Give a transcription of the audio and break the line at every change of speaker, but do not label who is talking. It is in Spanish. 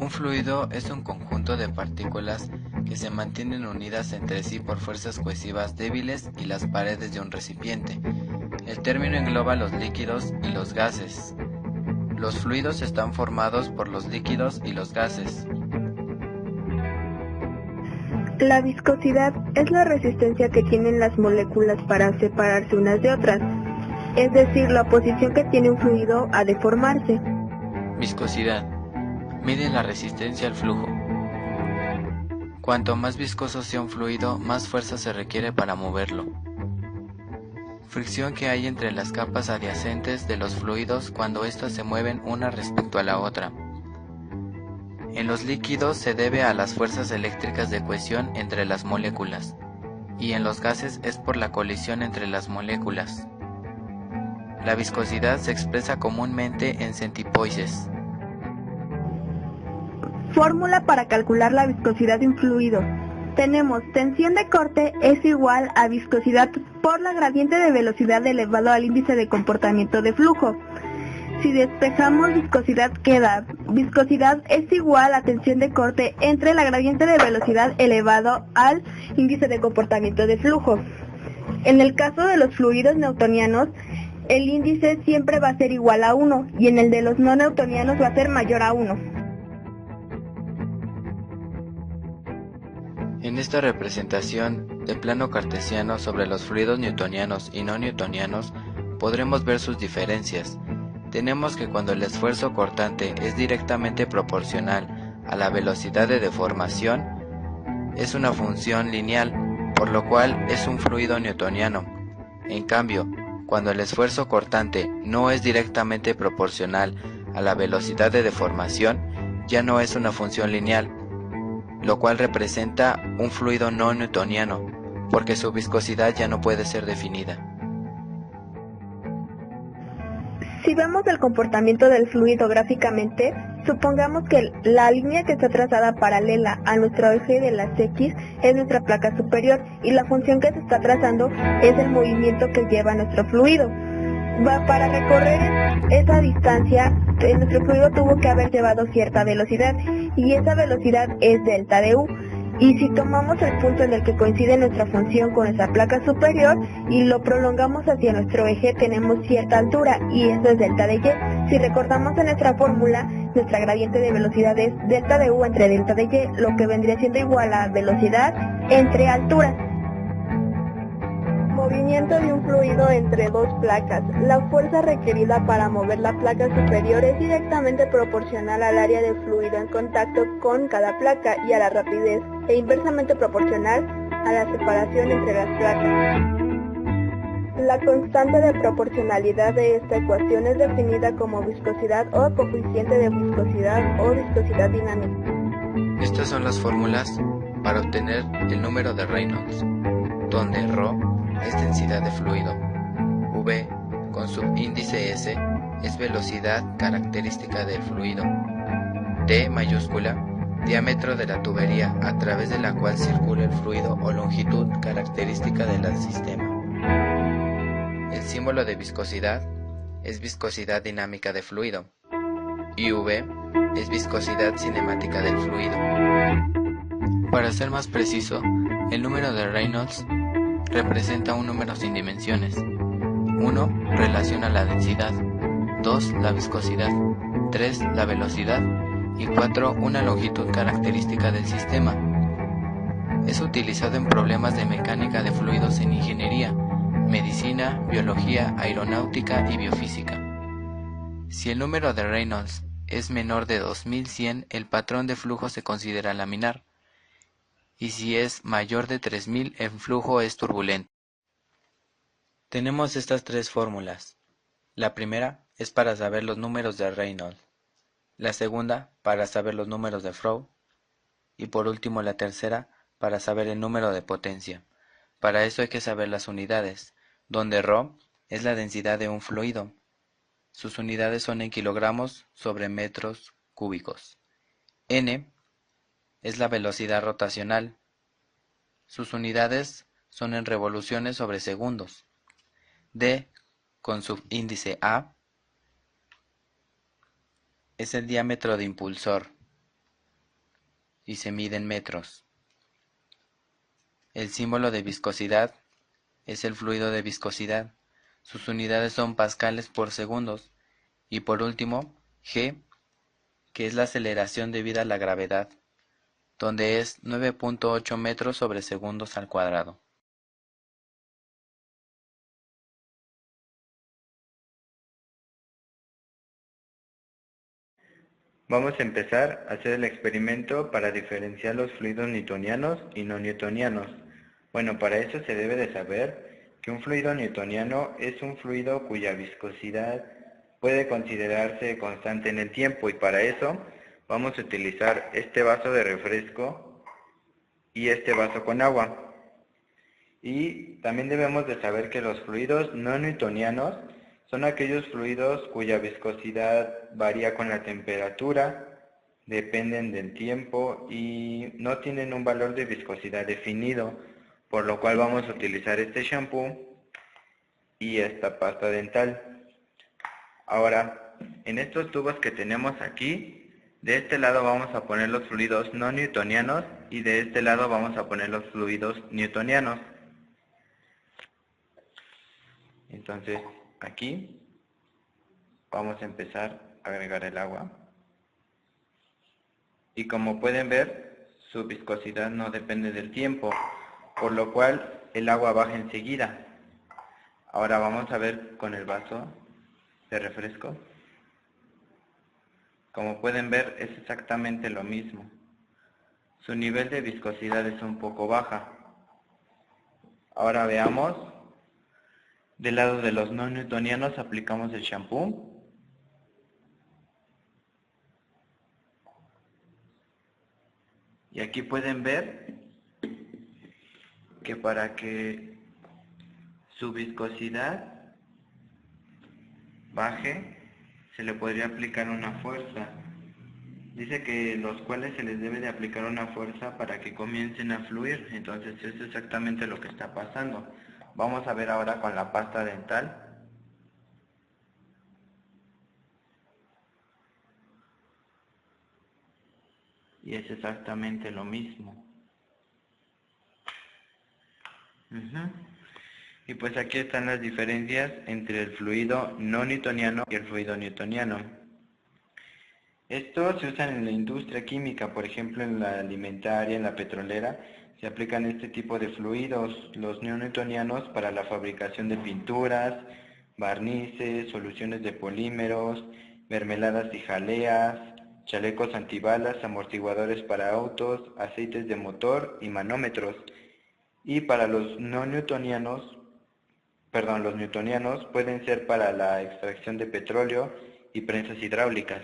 Un fluido es un conjunto de partículas que se mantienen unidas entre sí por fuerzas cohesivas débiles y las paredes de un recipiente. El término engloba los líquidos y los gases. Los fluidos están formados por los líquidos y los gases.
La viscosidad es la resistencia que tienen las moléculas para separarse unas de otras, es decir, la oposición que tiene un fluido a deformarse.
Viscosidad. Mide la resistencia al flujo. Cuanto más viscoso sea un fluido, más fuerza se requiere para moverlo. Fricción que hay entre las capas adyacentes de los fluidos cuando éstas se mueven una respecto a la otra. En los líquidos se debe a las fuerzas eléctricas de cohesión entre las moléculas, y en los gases es por la colisión entre las moléculas. La viscosidad se expresa comúnmente en centipoises.
Fórmula para calcular la viscosidad de un fluido. Tenemos tensión de corte es igual a viscosidad por la gradiente de velocidad elevado al índice de comportamiento de flujo. Si despejamos viscosidad queda viscosidad es igual a tensión de corte entre la gradiente de velocidad elevado al índice de comportamiento de flujo. En el caso de los fluidos newtonianos, el índice siempre va a ser igual a 1 y en el de los no newtonianos va a ser mayor a 1.
En esta representación de plano cartesiano sobre los fluidos newtonianos y no newtonianos podremos ver sus diferencias. Tenemos que cuando el esfuerzo cortante es directamente proporcional a la velocidad de deformación, es una función lineal, por lo cual es un fluido newtoniano. En cambio, cuando el esfuerzo cortante no es directamente proporcional a la velocidad de deformación, ya no es una función lineal, lo cual representa un fluido no newtoniano, porque su viscosidad ya no puede ser definida.
Si vemos el comportamiento del fluido gráficamente, supongamos que la línea que está trazada paralela a nuestro eje de las X es nuestra placa superior y la función que se está trazando es el movimiento que lleva nuestro fluido. Para recorrer esa distancia, nuestro fluido tuvo que haber llevado cierta velocidad y esa velocidad es delta de U. Y si tomamos el punto en el que coincide nuestra función con nuestra placa superior y lo prolongamos hacia nuestro eje, tenemos cierta altura y eso es delta de Y. Si recordamos en nuestra fórmula, nuestra gradiente de velocidad es delta de U entre delta de Y, lo que vendría siendo igual a velocidad entre altura. Movimiento de un fluido entre dos placas. La fuerza requerida para mover la placa superior es directamente proporcional al área de fluido en contacto con cada placa y a la rapidez, e inversamente proporcional a la separación entre las placas. La constante de proporcionalidad de esta ecuación es definida como viscosidad o coeficiente de viscosidad o viscosidad dinámica.
Estas son las fórmulas para obtener el número de Reynolds, donde ρ es densidad de fluido, V con subíndice S es velocidad característica del fluido, D mayúscula, diámetro de la tubería a través de la cual circula el fluido o longitud característica del sistema. El símbolo de viscosidad es viscosidad dinámica de fluido y V es viscosidad cinemática del fluido. Para ser más preciso, el número de Reynolds representa un número sin dimensiones. 1 relaciona la densidad, 2 la viscosidad, 3 la velocidad y 4 una longitud característica del sistema. Es utilizado en problemas de mecánica de fluidos en ingeniería, medicina, biología, aeronáutica y biofísica. Si el número de Reynolds es menor de 2100, el patrón de flujo se considera laminar, y si es mayor de 3000, el flujo es turbulento. Tenemos estas tres fórmulas. La primera es para saber los números de Reynolds, la segunda para saber los números de Froh, y por último la tercera para saber el número de potencia. Para eso hay que saber las unidades, donde ρ es la densidad de un fluido. Sus unidades son en kilogramos sobre metros cúbicos. N es la velocidad rotacional. Sus unidades son en revoluciones sobre segundos. D, con subíndice A, es el diámetro de impulsor. y se mide en metros. El símbolo de viscosidad es el fluido de viscosidad. Sus unidades son pascales por segundos. Y por último, G, que es la aceleración debida a la gravedad, donde es 9.8 metros sobre segundos al cuadrado.
Vamos a empezar a hacer el experimento para diferenciar los fluidos newtonianos y no newtonianos. Bueno, para eso se debe de saber que un fluido newtoniano es un fluido cuya viscosidad puede considerarse constante en el tiempo, y para eso vamos a utilizar este vaso de refresco y este vaso con agua. Y también debemos de saber que los fluidos no newtonianos son aquellos fluidos cuya viscosidad varía con la temperatura, dependen del tiempo y no tienen un valor de viscosidad definido, por lo cual vamos a utilizar este shampoo y esta pasta dental. Ahora, en estos tubos que tenemos aquí, de este lado vamos a poner los fluidos no newtonianos y de este lado vamos a poner los fluidos newtonianos. Entonces, aquí vamos a empezar a agregar el agua. Y como pueden ver, su viscosidad no depende del tiempo, por lo cual el agua baja enseguida. Ahora vamos a ver con el vaso de refresco. Como pueden ver, es exactamente lo mismo. Su nivel de viscosidad es un poco baja. Ahora veamos. Del lado de los no newtonianos aplicamos el shampoo. Y aquí pueden ver que para que su viscosidad baje, se le podría aplicar una fuerza. Dice que los cuales se les debe de aplicar una fuerza para que comiencen a fluir. Entonces eso es exactamente lo que está pasando. Vamos a ver ahora con la pasta dental. Y es exactamente lo mismo. Y pues aquí están las diferencias entre el fluido no newtoniano y el fluido newtoniano. Estos se usan en la industria química, por ejemplo en la alimentaria, en la petrolera, se aplican este tipo de fluidos, los no newtonianos, para la fabricación de pinturas, barnices, soluciones de polímeros, mermeladas y jaleas, chalecos antibalas, amortiguadores para autos, aceites de motor y manómetros. Y para los newtonianos pueden ser para la extracción de petróleo y prensas hidráulicas.